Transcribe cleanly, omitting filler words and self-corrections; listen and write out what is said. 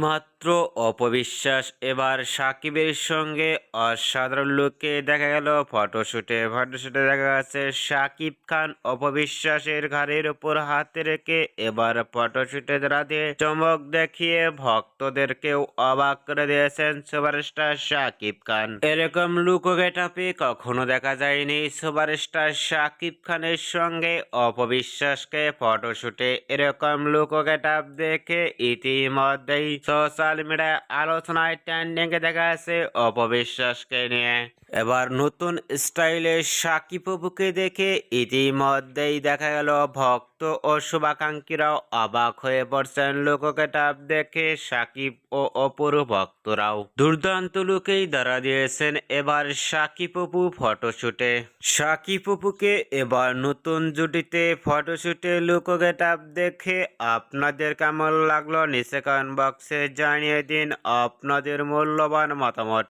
রীতিমাত্র অপবিশ্বাস এবার সাকিবের সঙ্গে অসাধারণ লুকে দেখা গেল ফটোশুটে দেখা যাচ্ছে সাকিব খান অপবিশ্বাসের ঘাড়ের উপর হাত রেখে এবার ফটোশুটে দাঁড়াতে চমক দেখিয়ে ভক্তদেরকেও অবাক করে দিয়েছেন সুপারস্টার সাকিব খান। এরকম লুক গেটআপে কখনো দেখা যায়নি সুপারস্টার সাকিব খানের সঙ্গে অপবিশ্বাসকে ফটোশুটে। এরকম লুক গেটআপ দেখে ইতিমধ্যেই সোশ্যাল মিডিয়ায় আলোচনায় ট্রেন্ডিং এ দেখা যাচ্ছে অপবিশ্বাসকে নিয়ে। এবার নতুন স্টাইলে সাকিব অপুকে দেখে ইতিমধ্যেই দেখা গেল ভক্ত ও শুভাকাঙ্ক্ষীরাও অবাক হয়ে পড়ছেন লুক গেটআপ দেখে। সাকিব ও অপুর ভক্তরাও দুর্দান্ত লুকেই ধরা দিয়েছেন এবার সাকিব অপু ফটোশুটে। সাকিব অপুকে এবার নতুন জুটিতে ফটোশুটে লুক গেটআপ দেখে আপনাদের কেমন লাগলো নিচে কমেন্ট বক্সে জানিয়ে দিন আপনাদের মূল্যবান মতামত।